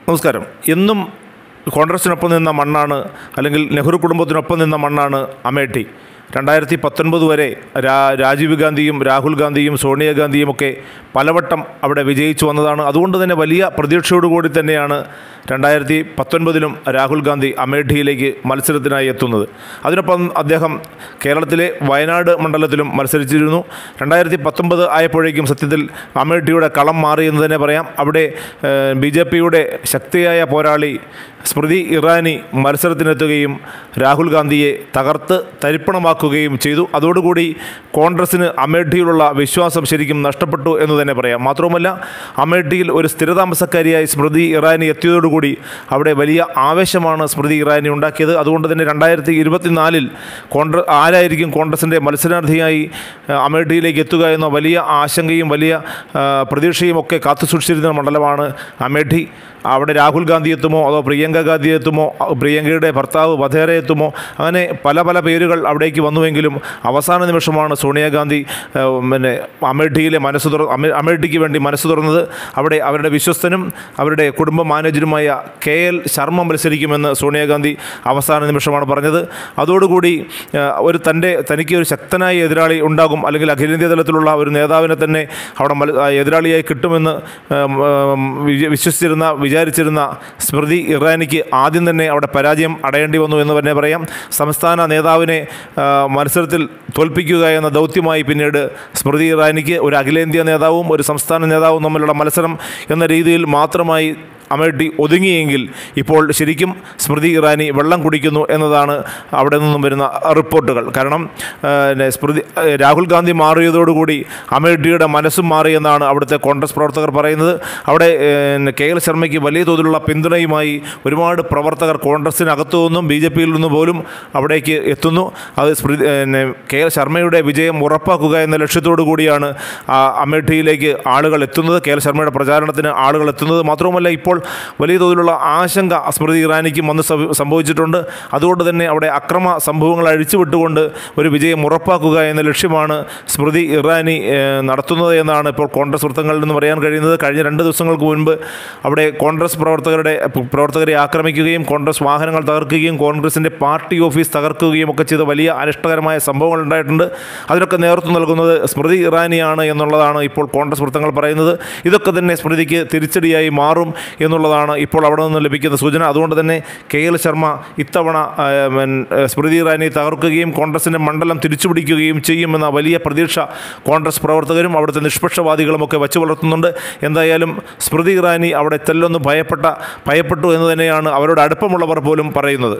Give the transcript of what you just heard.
നമസ്കാരം. എന്നും കോൺഗ്രസിനൊപ്പം നിന്ന മണ്ണാണ്, അല്ലെങ്കിൽ നെഹ്റു കുടുംബത്തിനൊപ്പം നിന്ന മണ്ണാണ് അമേഠി. 2019 വരെ രാജീവ് ഗാന്ധിയും രാഹുൽ ഗാന്ധിയും സോണിയാഗാന്ധിയും ഒക്കെ പലവട്ടം അവിടെ വിജയിച്ചു വന്നതാണ്. അതുകൊണ്ട് തന്നെ വലിയ പ്രതീക്ഷയോടുകൂടി തന്നെയാണ് 2019 രാഹുൽ ഗാന്ധി അമേഠിയിലേക്ക് മത്സരത്തിനായി എത്തുന്നത്. അതിനൊപ്പം അദ്ദേഹം കേരളത്തിലെ വയനാട് മണ്ഡലത്തിലും മത്സരിച്ചിരുന്നു. 2019 ആയപ്പോഴേക്കും സത്യത്തിൽ അമേഠിയുടെ കളം മാറി എന്ന് തന്നെ പറയാം. അവിടെ BJPയുടെ ശക്തിയായ പോരാളി സ്മൃതി ഇറാനി മത്സരത്തിനെത്തുകയും രാഹുൽ ഗാന്ധിയെ തകർത്ത് തരിപ്പണമാക്കുകയും ചെയ്തു. അതോടുകൂടി കോൺഗ്രസ്സിന് അമേഠിയിലുള്ള വിശ്വാസം ശരിക്കും നഷ്ടപ്പെട്ടു എന്ന് തന്നെ പറയാം. മാത്രവുമല്ല, അമേഠിയിൽ ഒരു സ്ഥിരതാമസക്കാരിയായി സ്മൃതി ഇറാനി എത്തിയതോടുകൂടി അവിടെ വലിയ ആവേശമാണ് സ്മൃതി ഇറാനി ഉണ്ടാക്കിയത്. അതുകൊണ്ട് തന്നെ 2024 ആരായിരിക്കും കോൺഗ്രസിൻ്റെ മത്സരാർത്ഥിയായി അമേഠിയിലേക്ക് എത്തുക എന്ന വലിയ ആശങ്കയും വലിയ പ്രതീക്ഷയും ഒക്കെ കാത്തുസൂക്ഷിച്ചിരുന്ന മണ്ഡലമാണ് അമേഠി. അവിടെ രാഹുൽ ഗാന്ധി എത്തുമോ, അതോ പ്രിയങ്ക ഗാന്ധി എത്തുമോ, പ്രിയങ്കയുടെ ഭർത്താവ് വധേര എത്തുമോ, അങ്ങനെ പല പല പേരുകൾ അവിടേക്ക് വന്നുവെങ്കിലും അവസാന നിമിഷമാണ് സോണിയാഗാന്ധി അമേഠിയിലെ അമേഠിക്ക് വേണ്ടി മനസ്സ് തുറന്നത്. അവിടെ അവരുടെ വിശ്വസ്തനും അവരുടെ കുടുംബ മാനേജരുമായ KL ശർമ്മ മത്സരിക്കുമെന്ന് സോണിയാഗാന്ധി അവസാന നിമിഷമാണ് പറഞ്ഞത്. അതോടുകൂടി തനിക്ക് ഒരു ശക്തനായ എതിരാളി ഉണ്ടാകും, അല്ലെങ്കിൽ അഖിലേന്ത്യാ തലത്തിലുള്ള ഒരു നേതാവിനെ തന്നെ അവിടെ എതിരാളിയായി കിട്ടുമെന്ന് വിചാരിച്ചിരുന്ന സ്മൃതി ഇറാനിക്ക് ആദ്യം തന്നെ അവിടെ പരാജയം അടയേണ്ടി വന്നു എന്ന് തന്നെ പറയാം. സംസ്ഥാന നേതാവിനെ മത്സരത്തിൽ തോൽപ്പിക്കുക എന്ന ദൗത്യമായി പിന്നീട് സ്മൃതി ഇറാനിക്ക് ഒരു അഖിലേന്ത്യാ നേതാവും ഒരു സംസ്ഥാന നേതാവും തമ്മിലുള്ള മത്സരം എന്ന രീതിയിൽ മാത്രമായി അമേഠി ഒതുങ്ങിയെങ്കിൽ ഇപ്പോൾ ശരിക്കും സ്മൃതി ഇറാനി വെള്ളം കുടിക്കുന്നു എന്നതാണ് അവിടെ നിന്നും വരുന്ന റിപ്പോർട്ടുകൾ. കാരണം രാഹുൽ ഗാന്ധി മാറിയതോടുകൂടി അമേഠിയുടെ മനസ്സും മാറിയെന്നാണ് അവിടുത്തെ കോൺഗ്രസ് പ്രവർത്തകർ പറയുന്നത്. അവിടെ KL ശർമ്മയ്ക്ക് വലിയ തോതിലുള്ള പിന്തുണയുമായി ഒരുപാട് പ്രവർത്തകർ കോൺഗ്രസിനകത്തു നിന്നും BJPയിൽ നിന്നും പോലും അവിടേക്ക് എത്തുന്നു. അത് KL ശർമ്മയുടെ വിജയം ഉറപ്പാക്കുക എന്ന ലക്ഷ്യത്തോടു കൂടിയാണ് അമേഠിയിലേക്ക് ആളുകൾ എത്തുന്നത്, KL ശർമ്മയുടെ പ്രചാരണത്തിന് ആളുകൾ എത്തുന്നത്. മാത്രവുമല്ല, ഇപ്പോൾ വലിയ തോതിലുള്ള ആശങ്ക സ്മൃതി ഇറാനിക്കും വന്ന് സംഭവിച്ചിട്ടുണ്ട്. അതുകൊണ്ട് തന്നെ അവിടെ അക്രമ സംഭവങ്ങൾ അഴിച്ചുവിട്ടുകൊണ്ട് ഒരു വിജയം ഉറപ്പാക്കുക എന്ന ലക്ഷ്യമാണ് സ്മൃതി ഇറാനി നടത്തുന്നത് എന്നാണ് ഇപ്പോൾ കോൺഗ്രസ് വൃത്തങ്ങളിൽ നിന്ന് പറയാൻ കഴിയുന്നത്. കഴിഞ്ഞ 2 ദിവസങ്ങൾക്ക് മുൻപ് അവിടെ കോൺഗ്രസ് പ്രവർത്തകരെ ആക്രമിക്കുകയും കോൺഗ്രസ് വാഹനങ്ങൾ തകർക്കുകയും കോൺഗ്രസിൻ്റെ പാർട്ടി ഓഫീസ് തകർക്കുകയും ഒക്കെ ചെയ്ത വലിയ അനിഷ്ടകരമായ സംഭവങ്ങൾ ഉണ്ടായിട്ടുണ്ട്. അതിനൊക്കെ നേതൃത്വം നൽകുന്നത് സ്മൃതി ഇറാനിയാണ് എന്നുള്ളതാണ് ഇപ്പോൾ കോൺഗ്രസ് വൃത്തങ്ങൾ പറയുന്നത്. ഇതൊക്കെ തന്നെ സ്മൃതിക്ക് തിരിച്ചടിയായി മാറും എന്നുള്ളതാണ് ഇപ്പോൾ അവിടെ നിന്ന് ലഭിക്കുന്ന സൂചന. അതുകൊണ്ട് തന്നെ KL ശർമ്മ ഇത്തവണ സ്മൃതി ഇറാനി തകർക്കുകയും കോൺഗ്രസിൻ്റെ മണ്ഡലം തിരിച്ചുപിടിക്കുകയും ചെയ്യുമെന്ന വലിയ പ്രതീക്ഷ കോൺഗ്രസ് പ്രവർത്തകരും അവിടുത്തെ നിഷ്പക്ഷവാദികളുമൊക്കെ വച്ചു പുലർത്തുന്നുണ്ട്. എന്തായാലും സ്മൃതി ഇറാനി അവിടെ തെല്ലൊന്ന് ഭയപ്പെട്ടു എന്ന് തന്നെയാണ് അവരോട് അടുപ്പമുള്ളവർ പോലും പറയുന്നത്.